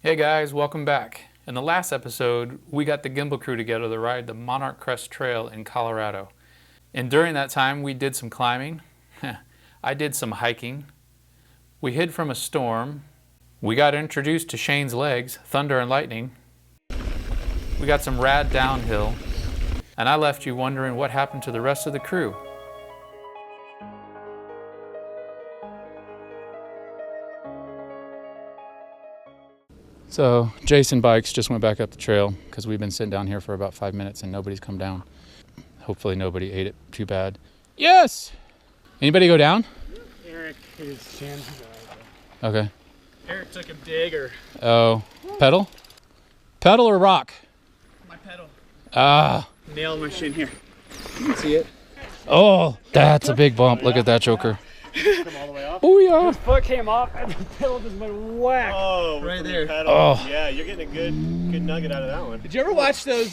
Hey guys, welcome back. In the last episode, we got the gimbal crew together to ride the Monarch Crest Trail in Colorado. And during that time, we did some climbing. I did some hiking. We hid from a storm. We got introduced to Shane's legs, thunder and lightning. We got some rad downhill. And I left you wondering what happened to the rest of the crew. So Jason Bikes just went back up the trail because we've been sitting down here for about 5 minutes and nobody's come down. Hopefully nobody ate it too bad. Yes! Anybody go down? Eric, his chin. Okay. Eric took a digger. Oh, pedal? Pedal or rock? My pedal. Ah. Nailed my shin here. You can see it. Oh, that's a big bump. Look at that joker. Come all the way off. Oh yeah. His foot came off and the pedal just went whack. Oh, right there. Oh. Yeah, you're getting a good nugget out of that one. Did you ever watch those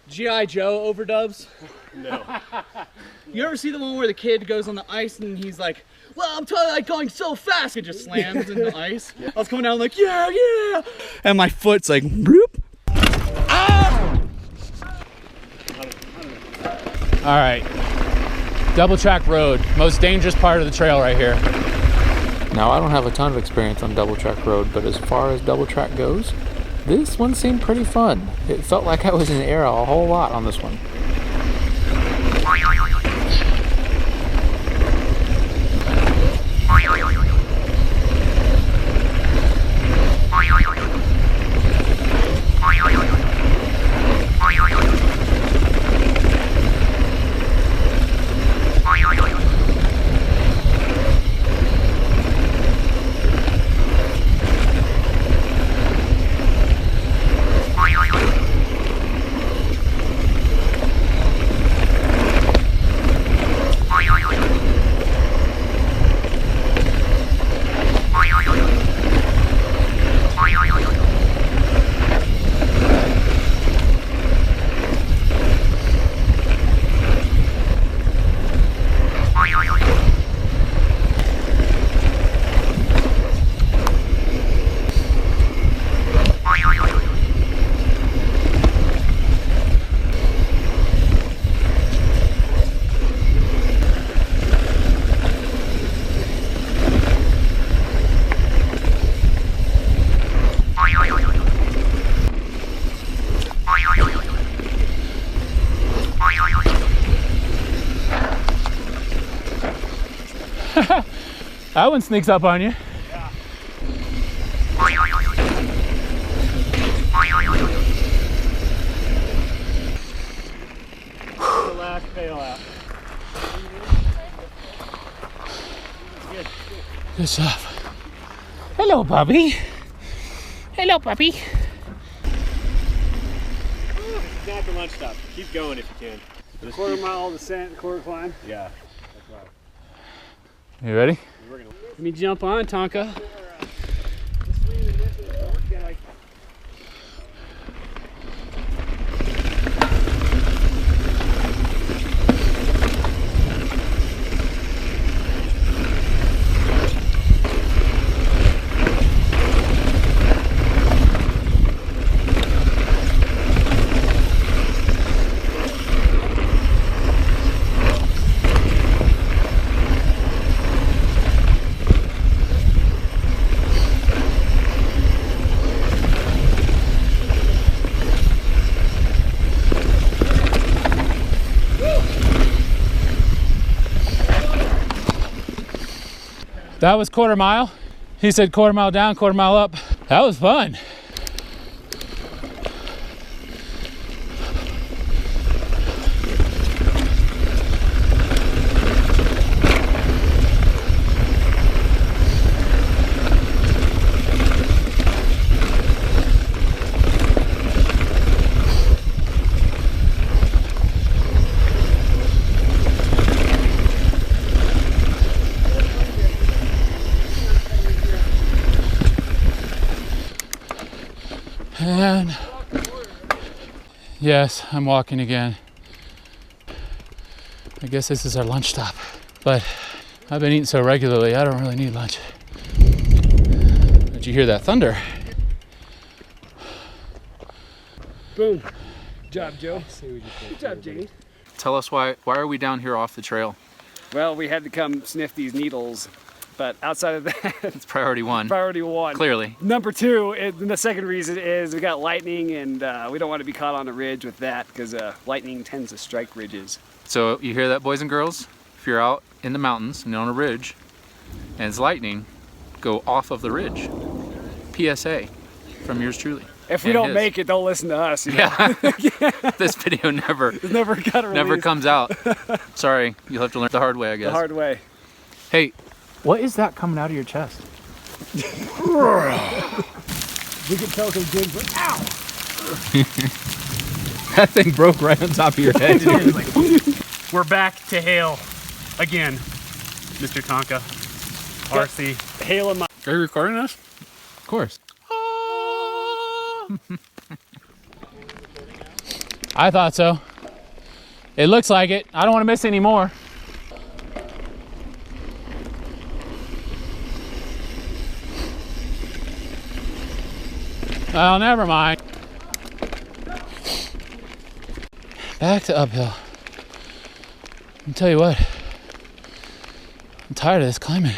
G.I. Joe overdubs? No. You ever see the one where the kid goes on the ice and he's like, well, I'm totally like going so fast, it just slams in the ice? Yeah. I was coming down like, yeah, yeah. And my foot's like, bloop. Ah! All right. Double track road, most dangerous part of the trail right here. Now I don't have a ton of experience on double track road, but as far as double track goes, this one seemed pretty fun. It felt like I was in the air a whole lot on this one. That one sneaks up on you. Yeah. The last pedal out. Good stuff. Hello, Bobby. Hello, puppy. This is not the lunch stop. Keep going if you can. The quarter mile descent, quarter climb. Yeah. You ready? Let me jump on, Tonka. That was quarter mile. He said quarter mile down, quarter mile up. That was fun. And yes, I'm walking again. I guess this is our lunch stop, but I've been eating so regularly, I don't really need lunch. Did you hear that thunder? Boom. Good job, Joe. Good job, Jamie. Tell us why are we down here off the trail? Well, we had to come sniff these needles, but outside of that, It's priority one. priority one. Clearly. Number two, the second reason is we got lightning, and we don't want to be caught on a ridge with that because lightning tends to strike ridges. So you hear that, boys and girls? If you're out in the mountains and on a ridge and it's lightning, go off of the ridge. PSA from yours truly. If we And don't his. make it, don't listen to us. You know? Yeah. This video never got released. never comes out. Sorry, you'll have to learn the hard way, I guess. The hard way. Hey, what is that coming out of your chest? We can tell some good, but ow! That thing broke right on top of your head. We're back to hail again, Mr. Tonka. RC. Hail in my. Are you recording this? Of course. I thought so. It looks like it. I don't want to miss any more. Well, never mind. Back to uphill. I'll tell you what. I'm tired of this climbing.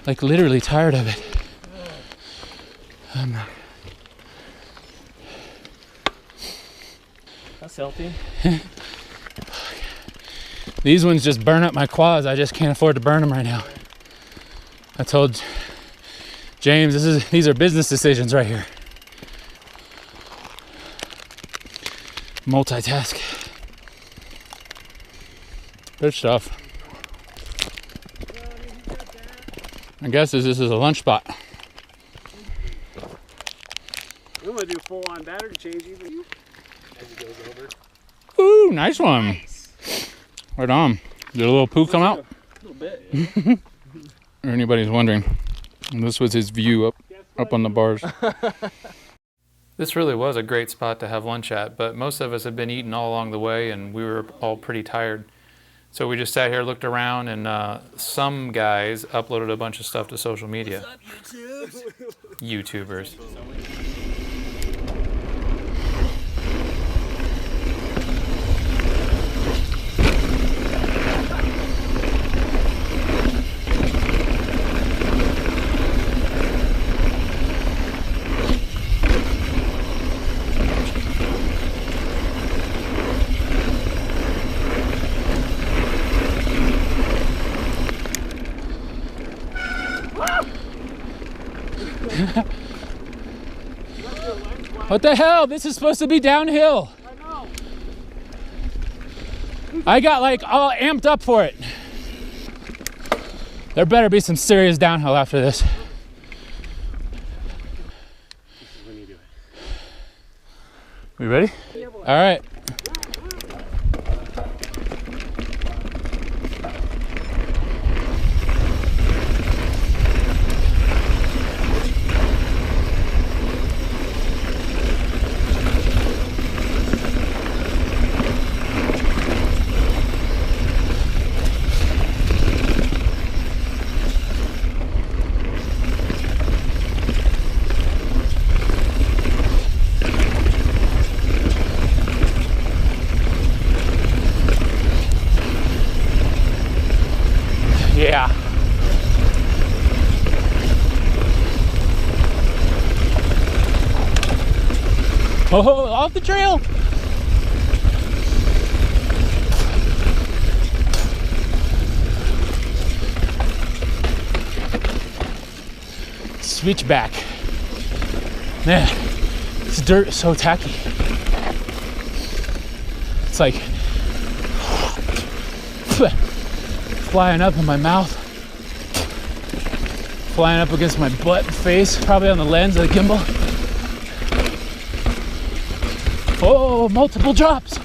Like literally tired of it. I'm not. That's healthy. These ones just burn up my quads. I just can't afford to burn them right now. I told James, these are business decisions right here. Multitask. Good stuff. I guess this is a lunch spot. I'm gonna do full-on battery change even. As it goes over. Ooh, nice one. Right on. Did a little poo come out? A little bit. Yeah. Or anybody's wondering. This was his view up on the bars. This really was a great spot to have lunch at, but most of us had been eating all along the way and we were all pretty tired. So we just sat here, looked around, and some guys uploaded a bunch of stuff to social media. What's up, YouTubers? What the hell? This is supposed to be downhill. I know. I got like all amped up for it. There better be some serious downhill after this. This is when you do it. We ready? All right. Yeah. Oh, off the trail. Switchback. Man, this dirt is so tacky. It's like flying up in my mouth, flying up against my butt and face, probably on the lens of the gimbal. Oh, multiple drops.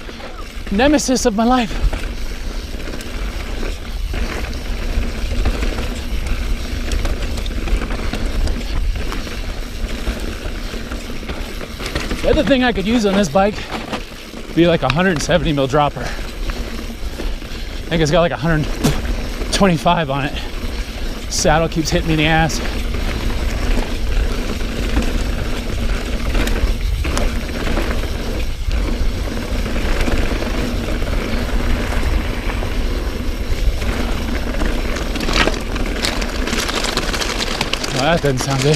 Nemesis of my life. The other thing I could use on this bike would be like a 170 mil dropper. I think it's got like 125 on it. Saddle keeps hitting me in the ass. that doesn't sound good.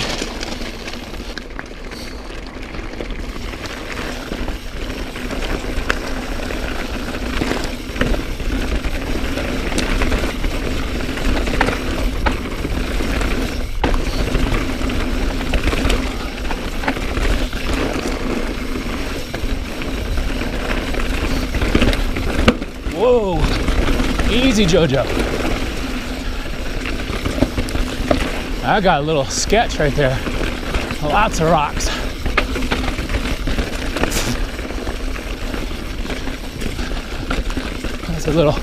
Whoa, easy, JoJo. I got a little sketch right there. Lots of rocks. That's a little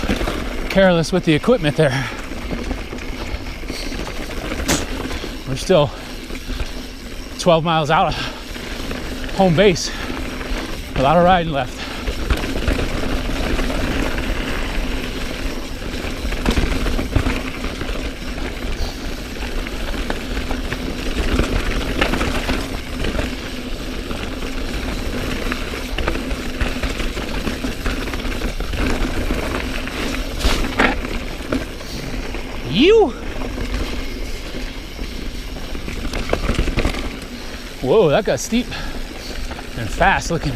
careless with the equipment there. We're still 12 miles out of home base. A lot of riding left. Whoa, that got steep and fast looking.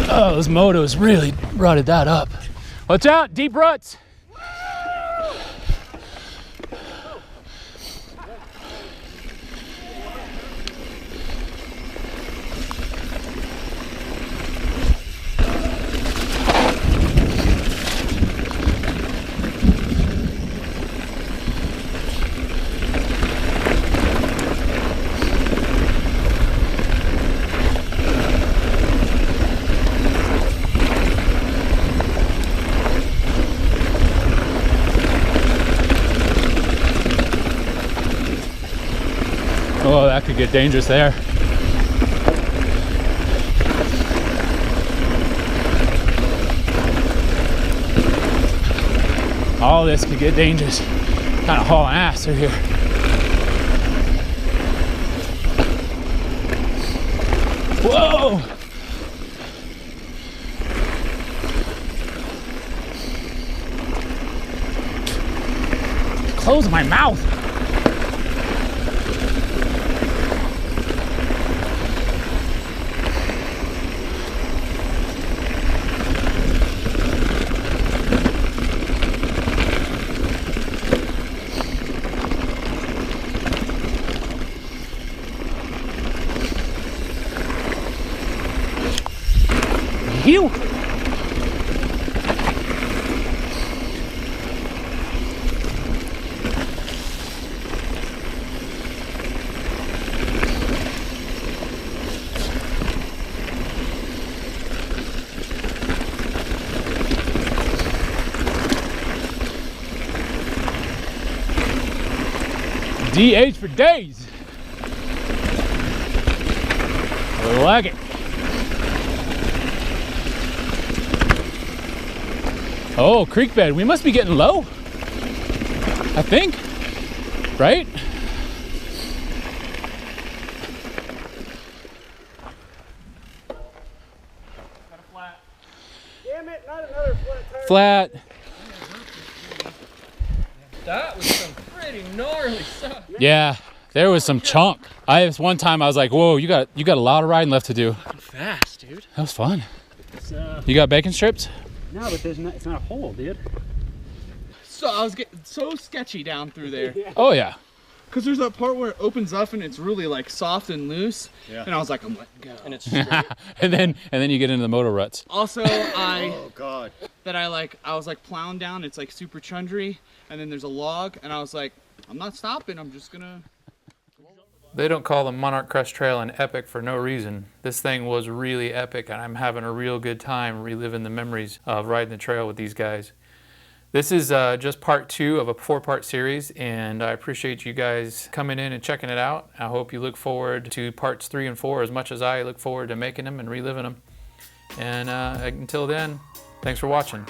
Oh, those motos really rutted that up. Watch out, deep ruts. Oh, that could get dangerous there. All this could get dangerous. Kind of hauling ass through here. Whoa! Close my mouth. You. DH for days. I like it. Oh, creek bed. We must be getting low. I think. Right? Got a flat. Damn it, not another flat tire. Flat. That was some pretty gnarly stuff. Yeah, there was some chunk. One time I was like, whoa, you got a lot of riding left to do. Fast, dude. That was fun. It's, You got bacon strips? no, but it's not a hole, dude. So I was getting so sketchy down through there. Oh yeah. Cause there's that part where it opens up and it's really like soft and loose. Yeah. And I was like, I'm letting go. And it's and then you get into the moto ruts. Also, I God. was like plowing down. It's like super chundry, and then there's a log, and I was like, I'm not stopping. I'm just gonna. They don't call the Monarch Crest Trail an epic for no reason. This thing was really epic, and I'm having a real good time reliving the memories of riding the trail with these guys. This is just part 2 of a 4-part series, and I appreciate you guys coming in and checking it out. I hope you look forward to parts 3 and 4 as much as I look forward to making them and reliving them. And until then, thanks for watching.